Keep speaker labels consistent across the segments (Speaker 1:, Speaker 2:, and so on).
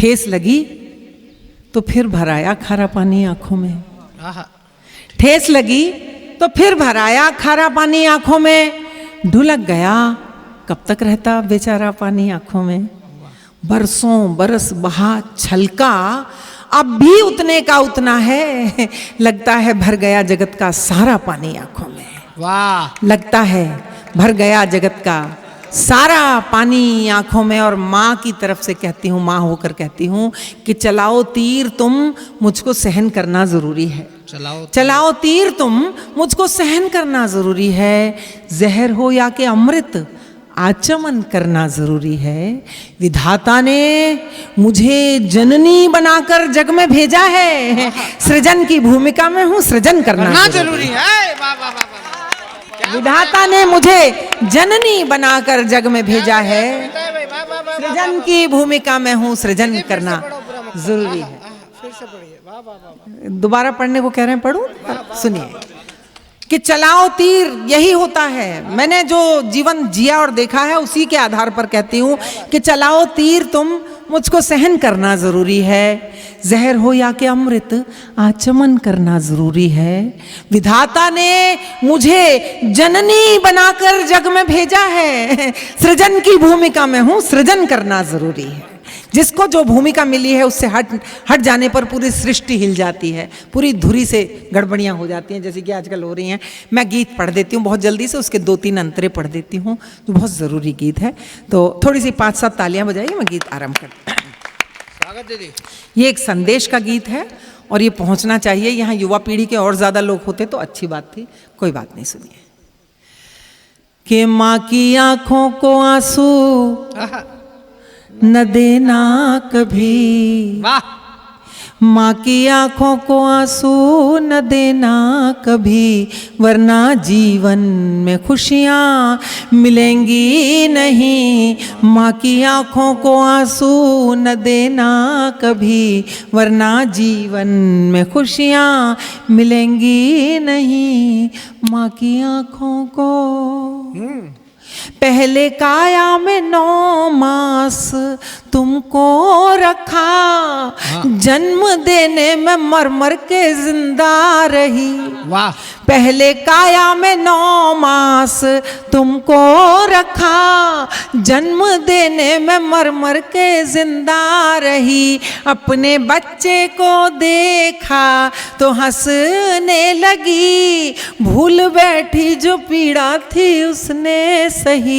Speaker 1: ठेस लगी तो फिर भराया खारा पानी आंखों में, ठेस लगी तो फिर भराया खारा पानी आंखों में, ढुलक गया कब तक रहता बेचारा पानी आंखों में। बरसों बरस बहा छलका, अब भी उतने का उतना है, लगता है भर गया जगत का सारा पानी आंखों में।
Speaker 2: वाह,
Speaker 1: लगता है भर गया जगत का सारा पानी आंखों में। और माँ की तरफ से कहती हूँ, माँ होकर कहती हूँ कि चलाओ तीर तुम, मुझको सहन करना जरूरी है। चलाओ तीर तुम, मुझको सहन करना जरूरी है। जहर हो या कि अमृत, आचमन करना जरूरी है। विधाता ने मुझे जननी बनाकर जग में भेजा है, सृजन की भूमिका में हूँ, सृजन करना जरूरी है। विधाता ने मुझे जननी बनाकर जग में भेजा है, सृजन की भूमिका में हूँ, सृजन करना जरूरी है। दोबारा पढ़ने को कह रहे हैं, पढ़ूं? सुनिए कि चलाओ तीर, यही होता है। मैंने जो जीवन जिया और देखा है उसी के आधार पर कहती हूँ कि चलाओ तीर तुम, मुझको सहन करना जरूरी है। जहर हो या कि अमृत, आचमन करना जरूरी है। विधाता ने मुझे जननी बनाकर जग में भेजा है, सृजन की भूमिका में हूँ, सृजन करना जरूरी है। जिसको जो भूमिका मिली है उससे हट जाने पर पूरी सृष्टि हिल जाती है, पूरी धुरी से गड़बड़ियाँ हो जाती हैं, जैसे कि आजकल हो रही हैं। मैं गीत पढ़ देती हूँ बहुत जल्दी से, उसके 2-3 अंतरे पढ़ देती हूँ जो बहुत ज़रूरी गीत है। तो थोड़ी सी 5-7 तालियां बजाइए, मैं गीत आरंभ करती हूँ। स्वागत दीदी। ये एक संदेश का गीत है और ये पहुँचना चाहिए। यहाँ युवा पीढ़ी के और ज़्यादा लोग होते तो अच्छी बात थी, कोई बात नहीं। सुनिए कि माँ की आँखों को आंसू न देना कभी,
Speaker 2: वाह,
Speaker 1: माँ की आंखों को आंसू न देना कभी, वरना जीवन में खुशियाँ मिलेंगी नहीं। माँ की आंखों को आंसू न देना कभी, वरना जीवन में खुशियाँ मिलेंगी नहीं। माँ की आंखों को पहले काया में 9 मास तुमको रखा, जन्म देने में मर मर के जिंदा रही।
Speaker 2: वाह,
Speaker 1: पहले काया में 9 मास तुमको रखा, जन्म देने में मर मर के जिंदा रही। अपने बच्चे को देखा तो हंसने लगी, भूल बैठी जो पीड़ा थी उसने सही।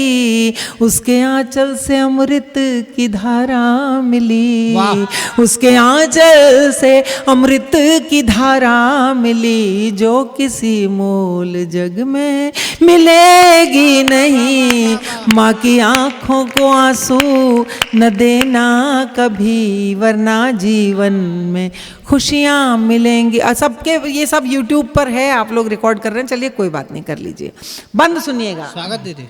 Speaker 1: उसके आंचल से अमृत की धारा मिली, उसके आंचल से अमृत की धारा मिली, जो किसी मोल जग में मिलेगी नहीं। माँ की आंखों को आंसू न देना कभी, वरना जीवन में खुशियाँ मिलेंगी। सबके ये सब YouTube पर है, आप लोग रिकॉर्ड कर रहे हैं, चलिए कोई बात नहीं, कर लीजिए। बंद सुनिएगा।
Speaker 2: स्वागत दीदी।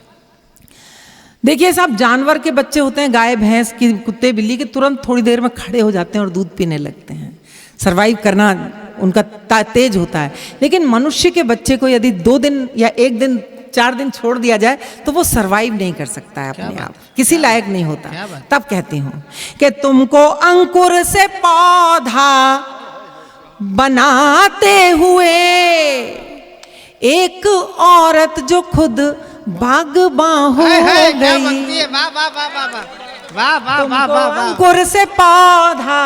Speaker 1: देखिए साहब, जानवर के बच्चे होते हैं, गाय भैंस की, कुत्ते बिल्ली के, तुरंत थोड़ी देर में खड़े हो जाते हैं और दूध पीने लगते हैं। सरवाइव करना उनका तेज होता है। लेकिन मनुष्य के बच्चे को यदि 2 दिन या 1 दिन 4 दिन छोड़ दिया जाए तो वो सरवाइव नहीं कर सकता है अपने आप, किसी लायक नहीं होता। तब कहती हूँ कि तुमको अंकुर से पौधा बनाते हुए एक औरत जो खुद बागबां हो गई। अंकुर से पौधा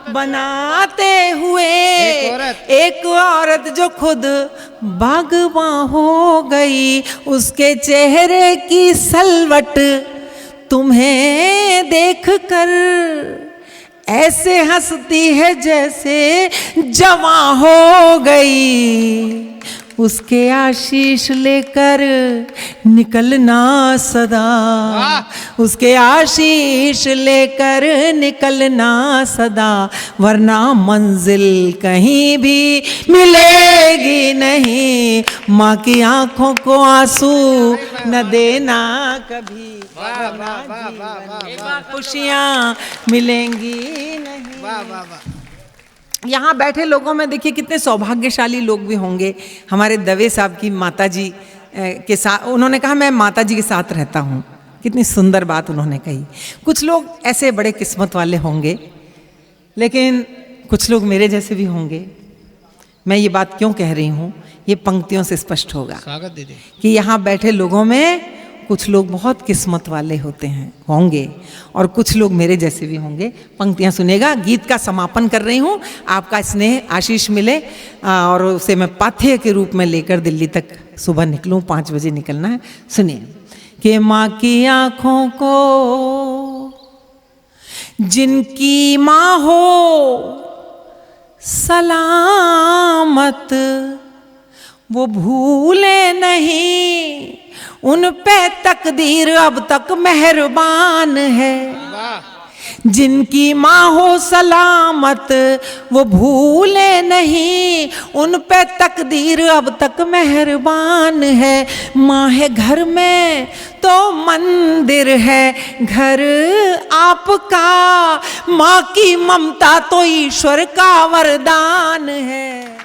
Speaker 1: बनाते हुए एक औरत जो खुद बागबां हो गई, उसके चेहरे की सलवट तुम्हें देखकर ऐसे हंसती है जैसे जवां हो गई। उसके आशीष लेकर निकलना सदा, उसके आशीष लेकर निकलना सदा, वरना मंजिल कहीं भी मिलेगी नहीं। माँ की आंखों को आंसू न देना कभी, खुशियाँ मिलेंगी नहीं। यहाँ बैठे लोगों में देखिए कितने सौभाग्यशाली लोग भी होंगे। हमारे दवे साहब की माताजी के साथ, उन्होंने कहा मैं माताजी के साथ रहता हूँ, कितनी सुंदर बात उन्होंने कही। कुछ लोग ऐसे बड़े किस्मत वाले होंगे लेकिन कुछ लोग मेरे जैसे भी होंगे। मैं ये बात क्यों कह रही हूँ, ये पंक्तियों से स्पष्ट होगा
Speaker 2: स्वागत दीदी
Speaker 1: कि यहाँ बैठे लोगों में कुछ लोग बहुत किस्मत वाले होते हैं, होंगे, और कुछ लोग मेरे जैसे भी होंगे। पंक्तियाँ सुनेगा, गीत का समापन कर रही हूँ, आपका स्नेह आशीष मिले और उसे मैं पाथेय के रूप में लेकर दिल्ली तक सुबह निकलूँ, 5 बजे निकलना है। सुनिए कि माँ की आँखों को जिनकी माँ हो सलामत, वो भूले नहीं, उन पे तकदीर अब तक मेहरबान है। जिनकी माँ हो सलामत वो भूले नहीं, उन पे तकदीर अब तक मेहरबान है। माँ है घर में तो मंदिर है घर आपका, माँ की ममता तो ईश्वर का वरदान है।